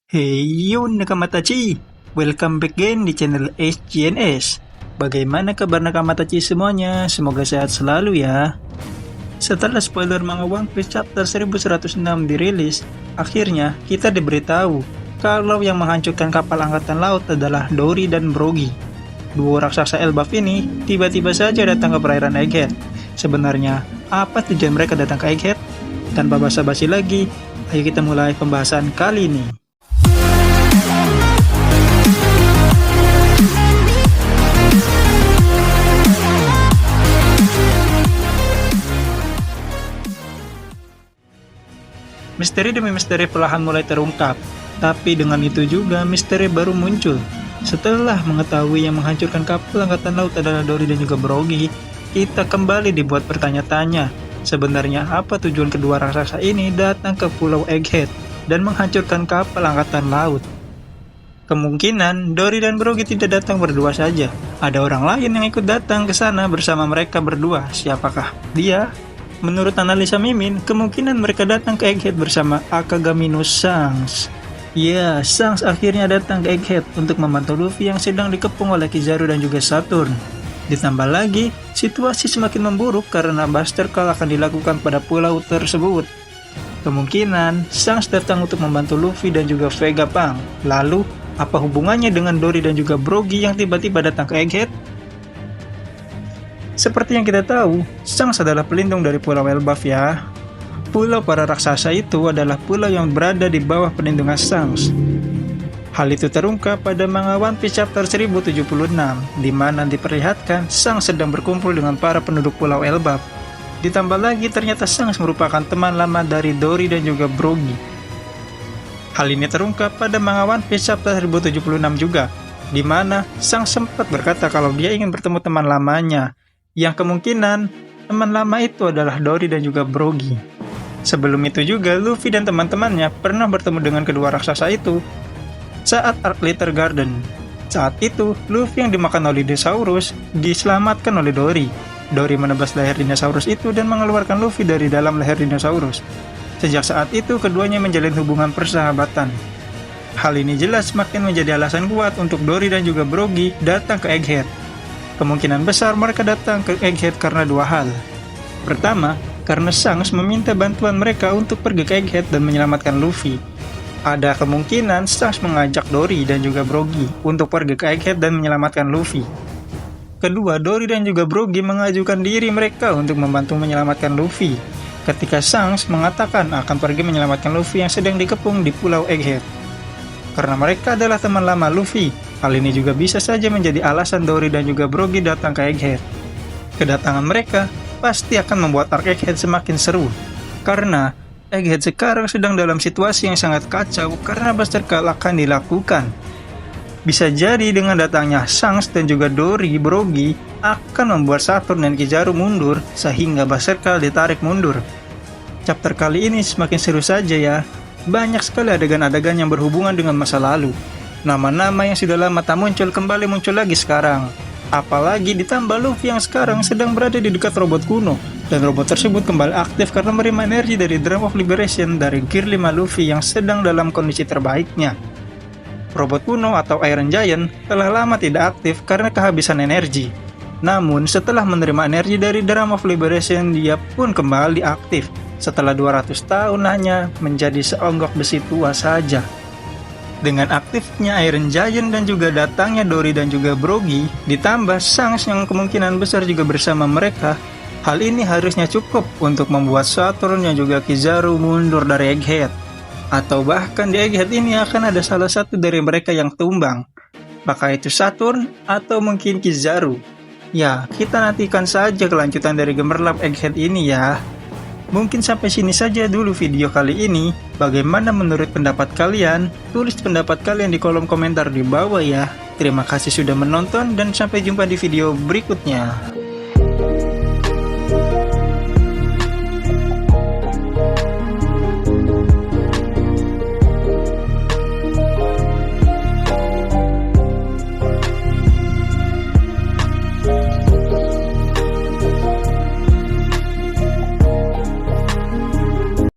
Hey yo Nakamatachi, welcome back again di channel SGNS. Bagaimana kabar Nakamatachi semuanya? Semoga sehat selalu ya. Setelah spoiler manga One Piece chapter 1106 dirilis, akhirnya kita diberitahu kalau yang menghancurkan kapal angkatan laut adalah Dory dan Brogy. Dua raksasa Elbaf ini tiba-tiba saja datang ke perairan Egghead. Sebenarnya, apa tujuan mereka datang ke Egghead? Tanpa basa-basi lagi, ayo kita mulai pembahasan kali ini. Misteri demi misteri perlahan mulai terungkap, tapi dengan itu juga misteri baru muncul. Setelah mengetahui yang menghancurkan kapal angkatan laut adalah Dory dan juga Brogy, kita kembali dibuat bertanya-tanya. Sebenarnya apa tujuan kedua raksasa ini datang ke Pulau Egghead dan menghancurkan kapal angkatan laut? Kemungkinan Dory dan Brogy tidak datang berdua saja. Ada orang lain yang ikut datang ke sana bersama mereka berdua. Siapakah dia? Menurut analisa Mimin, kemungkinan mereka datang ke Egghead bersama Akagami no Shanks. Ya, Shanks akhirnya datang ke Egghead untuk membantu Luffy yang sedang dikepung oleh Kizaru dan juga Saturn. Ditambah lagi, situasi semakin memburuk karena Buster Call akan dilakukan pada pulau tersebut. Kemungkinan, Shanks datang untuk membantu Luffy dan juga Vegapunk. Lalu, apa hubungannya dengan Dory dan juga Brogy yang tiba-tiba datang ke Egghead? Seperti yang kita tahu, Shanks adalah pelindung dari Pulau Elbaf ya. Pulau para raksasa itu adalah pulau yang berada di bawah perlindungan Shanks. Hal itu terungkap pada manga One Piece chapter 1076, di mana diperlihatkan Shanks sedang berkumpul dengan para penduduk Pulau Elbaf. Ditambah lagi ternyata Shanks merupakan teman lama dari Dory dan juga Brogy. Hal ini terungkap pada manga One Piece chapter 1076 juga, di mana Shanks sempat berkata kalau dia ingin bertemu teman lamanya, yang kemungkinan teman lama itu adalah Dory dan juga Brogy. Sebelum itu juga Luffy dan teman-temannya pernah bertemu dengan kedua raksasa itu saat Arc Litter Garden. Saat itu Luffy yang dimakan oleh dinosaurus diselamatkan oleh Dory. Dory menebas leher dinosaurus itu dan mengeluarkan Luffy dari dalam leher dinosaurus. Sejak saat itu keduanya menjalin hubungan persahabatan. Hal ini jelas semakin menjadi alasan kuat untuk Dory dan juga Brogy datang ke Egghead. Kemungkinan besar mereka datang ke Egghead karena dua hal. Pertama, karena Shanks meminta bantuan mereka untuk pergi ke Egghead dan menyelamatkan Luffy. Ada kemungkinan Shanks mengajak Dory dan juga Brogy untuk pergi ke Egghead dan menyelamatkan Luffy. Kedua, Dory dan juga Brogy mengajukan diri mereka untuk membantu menyelamatkan Luffy ketika Shanks mengatakan akan pergi menyelamatkan Luffy yang sedang dikepung di Pulau Egghead. Karena mereka adalah teman lama Luffy, hal ini juga bisa saja menjadi alasan Dory dan juga Brogy datang ke Egghead. Kedatangan mereka pasti akan membuat arc Egghead semakin seru, karena Egghead sekarang sedang dalam situasi yang sangat kacau karena Buster Call akan dilakukan. Bisa jadi dengan datangnya Shanks dan juga Dory, Brogy akan membuat Saturn dan Kizaru mundur sehingga Buster Call ditarik mundur. Chapter kali ini semakin seru saja ya. Banyak sekali adegan-adegan yang berhubungan dengan masa lalu. Nama-nama yang sudah lama tak muncul kembali muncul lagi sekarang. Apalagi ditambah Luffy yang sekarang sedang berada di dekat robot kuno. Dan robot tersebut kembali aktif karena menerima energi dari Drum of Liberation dari Gear 5 Luffy yang sedang dalam kondisi terbaiknya. Robot kuno atau Iron Giant telah lama tidak aktif karena kehabisan energi. Namun setelah menerima energi dari Drum of Liberation, dia pun kembali aktif. Setelah 200 tahun hanya menjadi seonggok besi tua saja. Dengan aktifnya Iron Giant dan juga datangnya Dory dan juga Brogy, ditambah Shanks yang kemungkinan besar juga bersama mereka, hal ini harusnya cukup untuk membuat Saturn dan juga Kizaru mundur dari Egghead. Atau bahkan di Egghead ini akan ada salah satu dari mereka yang tumbang. Apakah itu Saturn atau mungkin Kizaru? Ya, kita nantikan saja kelanjutan dari gemerlap Egghead ini ya. Mungkin sampai sini saja dulu video kali ini. Bagaimana menurut pendapat kalian? Tulis pendapat kalian di kolom komentar di bawah ya. Terima kasih sudah menonton dan sampai jumpa di video berikutnya.